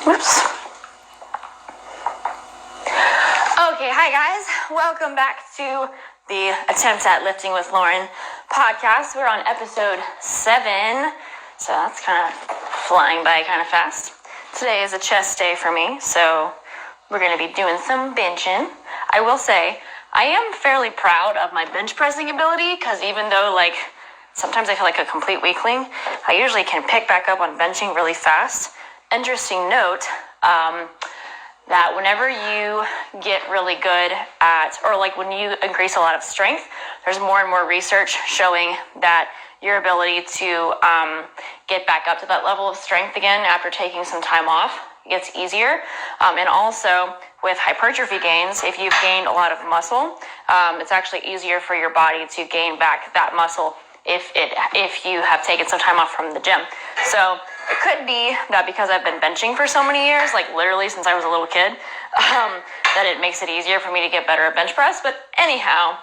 Whoops. Okay, hi guys. Welcome back to the Attempt at Lifting with Lauren podcast. We're on episode 7, so that's kind of flying by kind of fast. Today is a chest day for me, so we're going to be doing some benching. I will say, I am fairly proud of my bench pressing ability, because even though sometimes I feel like a complete weakling, I usually can pick back up on benching really fast. Interesting note, that whenever you get really good at, or when you increase a lot of strength, there's more and more research showing that your ability to get back up to that level of strength again after taking some time off gets easier. And also with hypertrophy gains, if you've gained a lot of muscle, it's actually easier for your body to gain back that muscle if you have taken some time off from the gym. So it could be that because I've been benching for so many years, literally since I was a little kid, that it makes it easier for me to get better at bench press. But anyhow,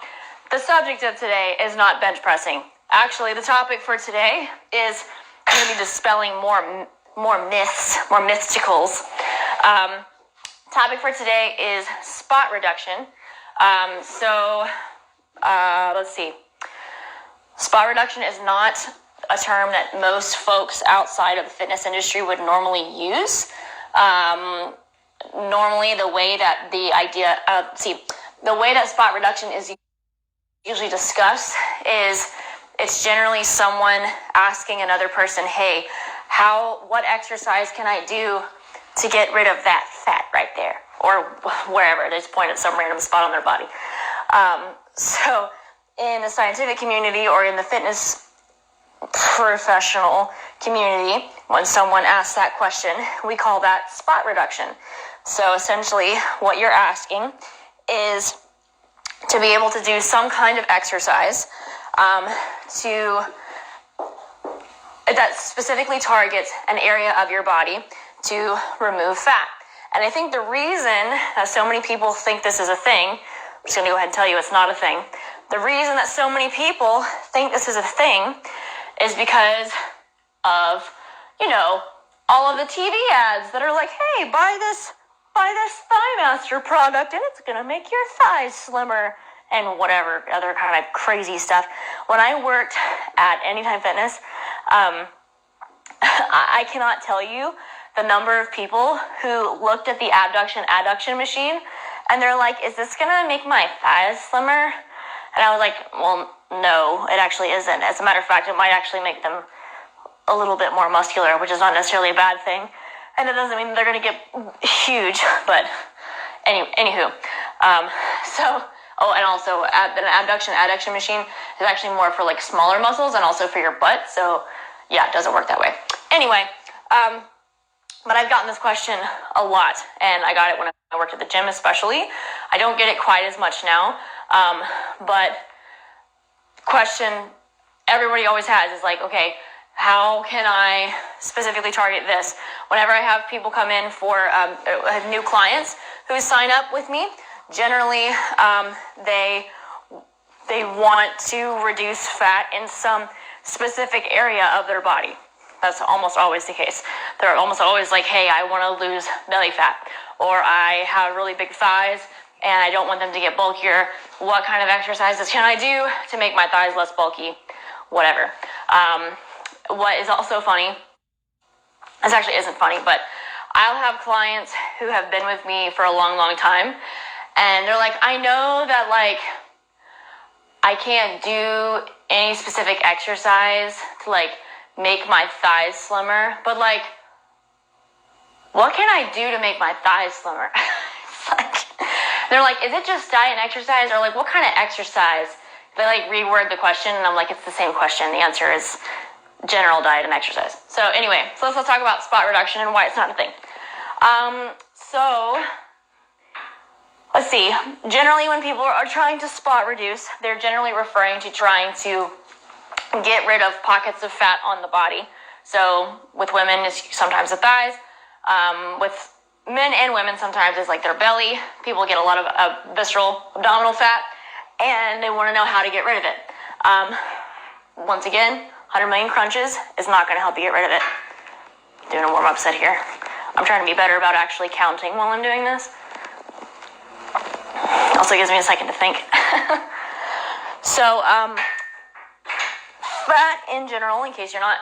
the subject of today is not bench pressing. Actually, the topic for today is going to be dispelling more myths, more mysticals. Topic for today is spot reduction. Let's see. Spot reduction is not a term that most folks outside of the fitness industry would normally use. Normally, the way that the way that spot reduction is usually discussed is it's generally someone asking another person, hey, what exercise can I do to get rid of that fat right there? Or wherever, they just point at some random spot on their body. So in the scientific community or in the fitness professional community, when someone asks that question, we call that spot reduction. So essentially what you're asking is to be able to do some kind of exercise that specifically targets an area of your body to remove fat. And I think the reason that so many people think this is a thing, I'm just going to go ahead and tell you it's not a thing. The reason that so many people think this is a thing is because of, all of the TV ads that are like, hey, buy this Thighmaster product and it's going to make your thighs slimmer and whatever other kind of crazy stuff. When I worked at Anytime Fitness, I cannot tell you the number of people who looked at the adduction machine and they're like, is this going to make my thighs slimmer? And I was like, well, no, it actually isn't. As a matter of fact, it might actually make them a little bit more muscular, which is not necessarily a bad thing. And it doesn't mean they're going to get huge, but anywho. And also an adduction machine is actually more for smaller muscles and also for your butt. So yeah, it doesn't work that way. Anyway, but I've gotten this question a lot, and I got it when I worked at the gym especially. I don't get it quite as much now, but question everybody always has is okay, how can I specifically target this? Whenever I have people come in for new clients who sign up with me, generally they want to reduce fat in some specific area of their body. That's almost always the case. They're almost always like, hey, I want to lose belly fat, or I have really big thighs and I don't want them to get bulkier. What kind of exercises can I do to make my thighs less bulky? Whatever. What is also funny, this actually isn't funny, but I'll have clients who have been with me for a long, long time, and they're like, I know that I can't do any specific exercise to make my thighs slimmer, but what can I do to make my thighs slimmer? They're like, is it just diet and exercise, or what kind of exercise? They reword the question, and I'm like, it's the same question. The answer is general diet and exercise. So anyway, let's talk about spot reduction and why it's not a thing. So let's see. Generally, when people are trying to spot reduce, they're generally referring to trying to get rid of pockets of fat on the body. So with women, it's sometimes the thighs. With men and women, sometimes it's their belly. People get a lot of visceral abdominal fat, and they want to know how to get rid of it. Once again, 100 million crunches is not going to help you get rid of it. Doing a warm-up set here. I'm trying to be better about actually counting while I'm doing this. Also gives me a second to think. So, fat in general, in case you're not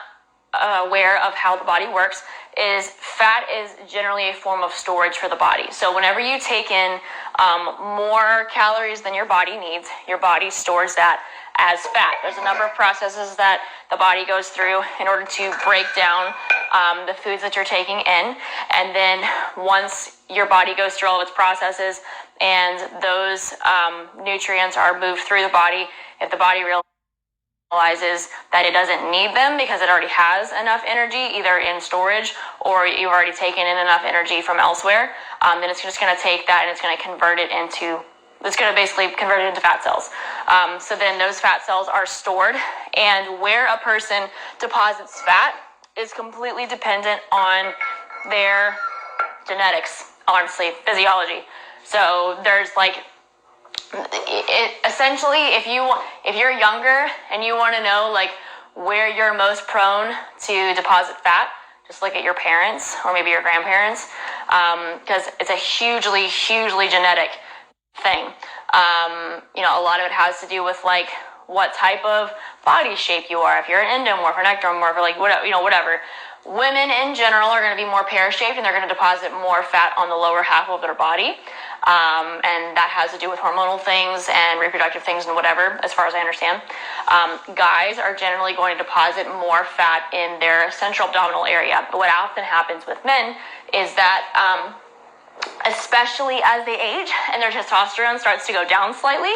aware of how the body works, is fat is generally a form of storage for the body. So whenever you take in more calories than your body needs, your body stores that as fat. There's a number of processes that the body goes through in order to break down the foods that you're taking in. And then once your body goes through all of its processes and those nutrients are moved through the body, if the body realizes that it doesn't need them because it already has enough energy, either in storage or you've already taken in enough energy from elsewhere, then it's just going to take that and it's going to basically convert it into fat cells. So then those fat cells are stored, and where a person deposits fat is completely dependent on their genetics, honestly, physiology. So there's essentially, if you're younger and you want to know where you're most prone to deposit fat, just look at your parents or maybe your grandparents, because it's a hugely genetic thing. A lot of it has to do with what type of body shape you are. If you're an endomorph or an ectomorph or whatever. Women in general are going to be more pear-shaped, and they're going to deposit more fat on the lower half of their body. And that has to do with hormonal things and reproductive things and whatever, as far as I understand. Guys are generally going to deposit more fat in their central abdominal area. But what often happens with men is that, especially as they age and their testosterone starts to go down slightly,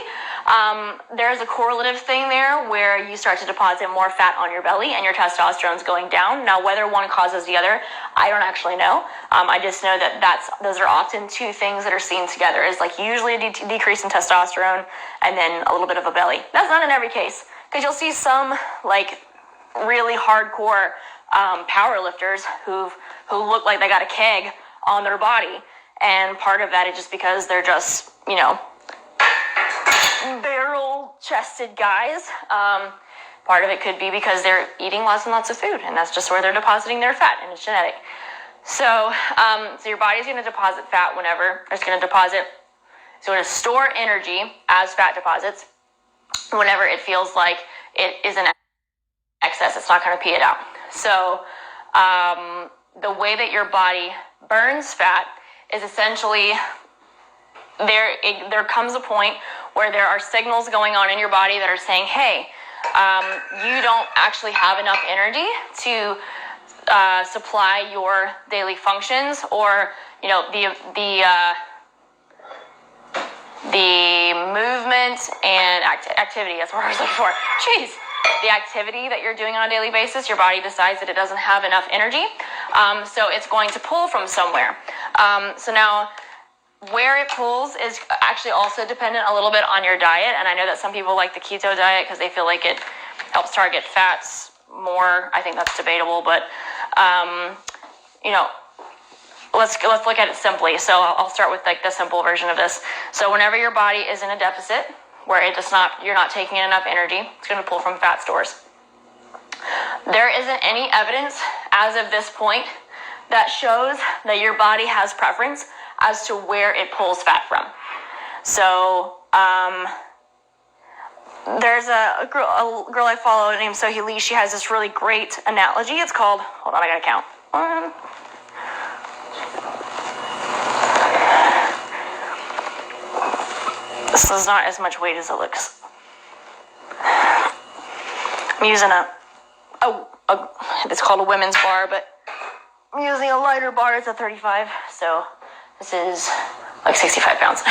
there's a correlative thing there where you start to deposit more fat on your belly and your testosterone's going down. Now, whether one causes the other, I don't actually know. I just know that those are often two things that are seen together. Is usually a decrease in testosterone and then a little bit of a belly. That's not in every case, because you'll see some really hardcore power lifters who look like they got a keg on their body. And part of that is just because they're just, barrel-chested guys. Part of it could be because they're eating lots and lots of food, and that's just where they're depositing their fat, and it's genetic. So your body's going to deposit fat whenever it's going to store energy as fat deposits whenever it feels like it is in excess. It's not going to pee it out. So the way that your body burns fat is essentially there comes a point where there are signals going on in your body that are saying, hey, you don't actually have enough energy to supply your daily functions, or the movement and activity. That's what I was looking for. Jeez. The activity that you're doing on a daily basis, your body decides that it doesn't have enough energy, so it's going to pull from somewhere. So now, where it pulls is actually also dependent a little bit on your diet, and I know that some people like the keto diet because they feel like it helps target fats more. I think that's debatable, but let's look at it simply. So I'll start with the simple version of this. So whenever your body is in a deficit, where you're not taking in enough energy, it's going to pull from fat stores. There isn't any evidence as of this point that shows that your body has preference as to where it pulls fat from. So there's a girl I follow named Sohee Lee. She has this really great analogy. It's called, hold on, I gotta count. 1. This is not as much weight as it looks. I'm using it's called a women's bar, but I'm using a lighter bar. It's a 35, so this is 65 pounds.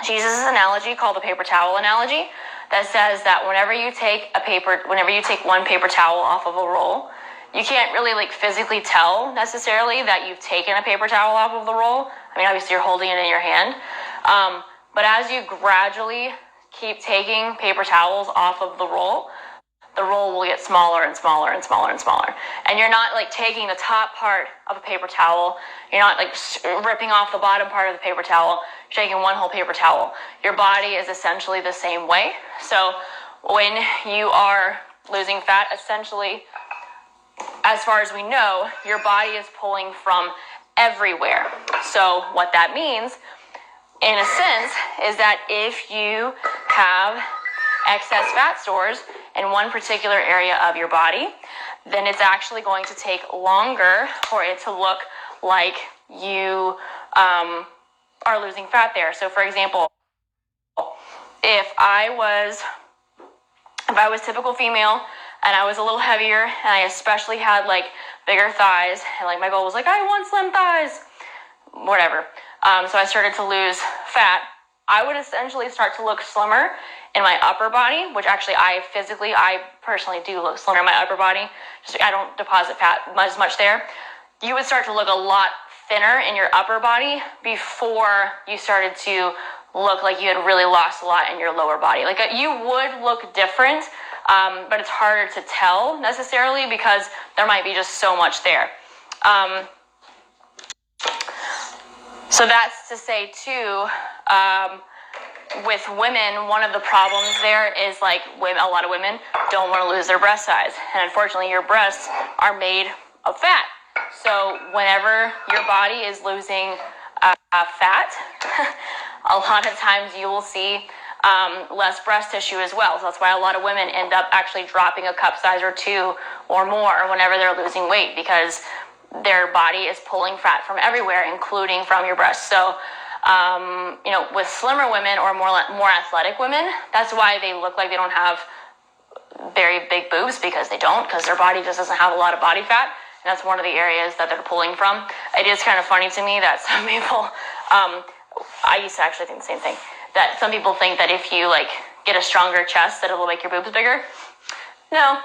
She uses this analogy called the paper towel analogy that says that whenever you take one paper towel off of a roll, you can't really physically tell necessarily that you've taken a paper towel off of the roll. I mean, obviously you're holding it in your hand. But as you gradually keep taking paper towels off of the roll will get smaller and smaller and smaller and smaller. And you're not taking the top part of a paper towel. You're not ripping off the bottom part of the paper towel. You're taking one whole paper towel. Your body is essentially the same way. So when you are losing fat, essentially, as far as we know, your body is pulling from everywhere. So what that means, in a sense, is that if you have excess fat stores in one particular area of your body, then it's actually going to take longer for it to look like you are losing fat there. So for example, if I was typical female and I was a little heavier and I especially had like bigger thighs and like my goal was like, I want slim thighs, whatever. So I started to lose fat. I would essentially start to look slimmer in my upper body, which actually I personally do look slimmer in my upper body. Just I don't deposit fat as much there. You would start to look a lot thinner in your upper body before you started to look like you had really lost a lot in your lower body. Like you would look different, but it's harder to tell necessarily because there might be just so much there. So that's to say too, with women, one of the problems there is like a lot of women don't want to lose their breast size. And unfortunately, your breasts are made of fat. So whenever your body is losing fat, a lot of times you will see less breast tissue as well. So that's why a lot of women end up actually dropping a cup size or two or more whenever they're losing weight, because their body is pulling fat from everywhere, including from your breasts. So, with slimmer women or more athletic women, that's why they look like they don't have very big boobs, because their body just doesn't have a lot of body fat. And that's one of the areas that they're pulling from. It is kind of funny to me that some people, I used to actually think the same thing, that some people think that if you like get a stronger chest, that it'll make your boobs bigger. No,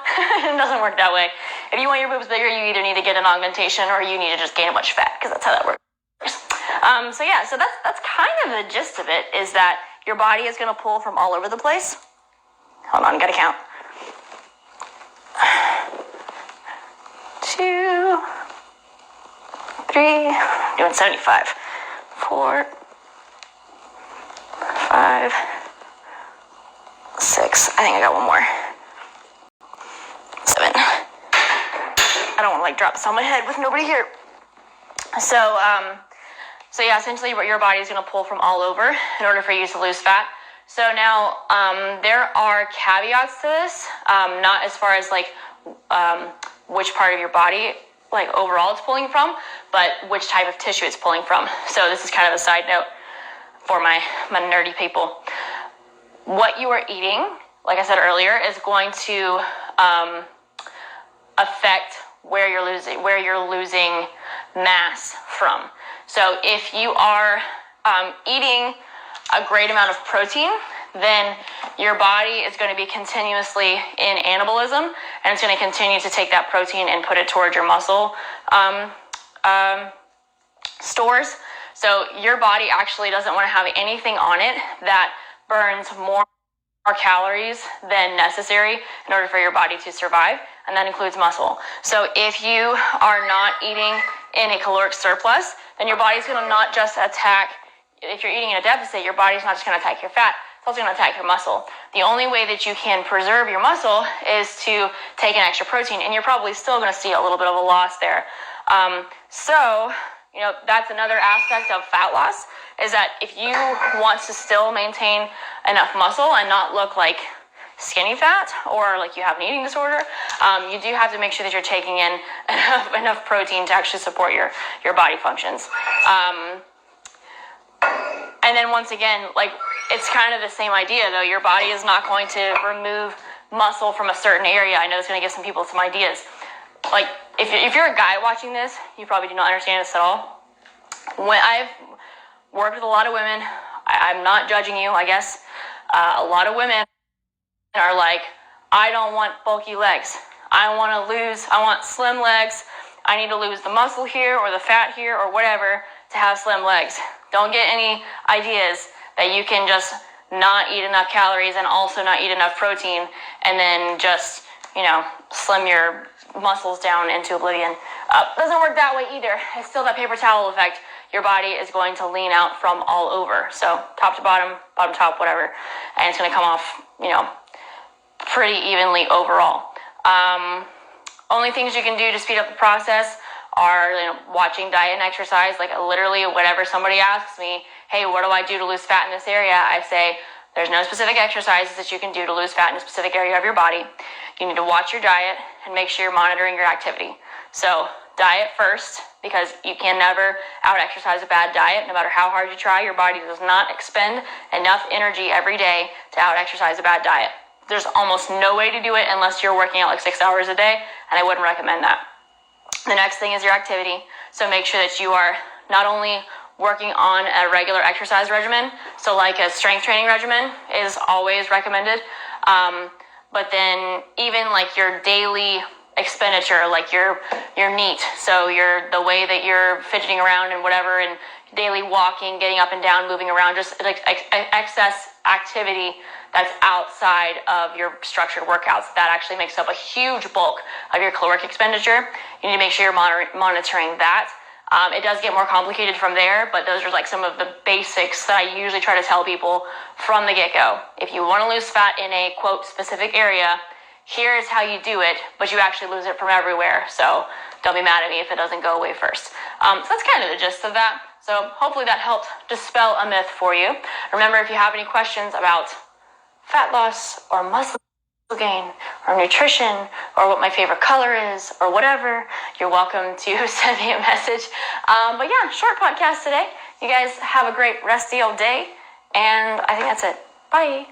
it doesn't work that way. If you want your boobs bigger, you either need to get an augmentation or you need to just gain a bunch of fat, because that's how that works. So that's kind of the gist of it, is that your body is going to pull from all over the place. Hold on, gotta count. 2, 3, doing 75. 4, 5, 6. I think I got one more. 7. I don't want to like drop this on my head with nobody here. So yeah, essentially your body is going to pull from all over in order for you to lose fat. So now there are caveats to this, not as far as like which part of your body like overall it's pulling from, but which type of tissue it's pulling from. So this is kind of a side note for my nerdy people. What you are eating, like I said earlier, is going to affect where you're losing mass from. So if you are eating a great amount of protein, then your body is going to be continuously in anabolism, and it's going to continue to take that protein and put it towards your muscle stores. So your body actually doesn't want to have anything on it that burns more calories than necessary in order for your body to survive, and that includes muscle. So if you are not eating in a caloric surplus, then your body's going to not just attack, if you're eating in a deficit, your body's not just going to attack your fat, it's also going to attack your muscle. The only way that you can preserve your muscle is to take an extra protein, and you're probably still going to see a little bit of a loss there. That's another aspect of fat loss, is that if you want to still maintain enough muscle and not look like skinny fat or like you have an eating disorder, you do have to make sure that you're taking in enough protein to actually support your body functions. And then once again, like, it's kind of the same idea though. Your body is not going to remove muscle from a certain area. I know it's going to give some people some ideas. Like, if you're a guy watching this, you probably do not understand this at all. When I've worked with a lot of women, I'm not judging you, I guess. A lot of women are like, I don't want bulky legs. I want slim legs. I need to lose the muscle here or the fat here or whatever to have slim legs. Don't get any ideas that you can just not eat enough calories and also not eat enough protein and then just, slim your muscles down into oblivion. Doesn't work that way either. It's still that paper towel effect. Your body is going to lean out from all over. So top to bottom, bottom top, whatever. And it's going to come off, pretty evenly overall. Only things you can do to speed up the process are, watching diet and exercise. Like literally whenever somebody asks me, hey, what do I do to lose fat in this area? I say, there's no specific exercises that you can do to lose fat in a specific area of your body. You need to watch your diet and make sure you're monitoring your activity. So diet first, because you can never out-exercise a bad diet. No matter how hard you try, your body does not expend enough energy every day to out-exercise a bad diet. There's almost no way to do it unless you're working out like 6 hours a day, and I wouldn't recommend that. The next thing is your activity. So make sure that you are not only working on a regular exercise regimen, so like a strength training regimen is always recommended, but then even like your daily expenditure, like your NEAT, so the way that you're fidgeting around and whatever, and daily walking, getting up and down, moving around, just like excess activity that's outside of your structured workouts. That actually makes up a huge bulk of your caloric expenditure. You need to make sure you're monitoring that. It does get more complicated from there, but those are like some of the basics that I usually try to tell people from the get-go. If you want to lose fat in a, quote, specific area, here's how you do it, but you actually lose it from everywhere. So don't be mad at me if it doesn't go away first. So that's kind of the gist of that. So hopefully that helped dispel a myth for you. Remember, if you have any questions about fat loss or muscle gain or nutrition or what my favorite color is or whatever, you're welcome to send me a message. But yeah, short podcast today. You guys have a great rest of your day, and I think that's it. Bye.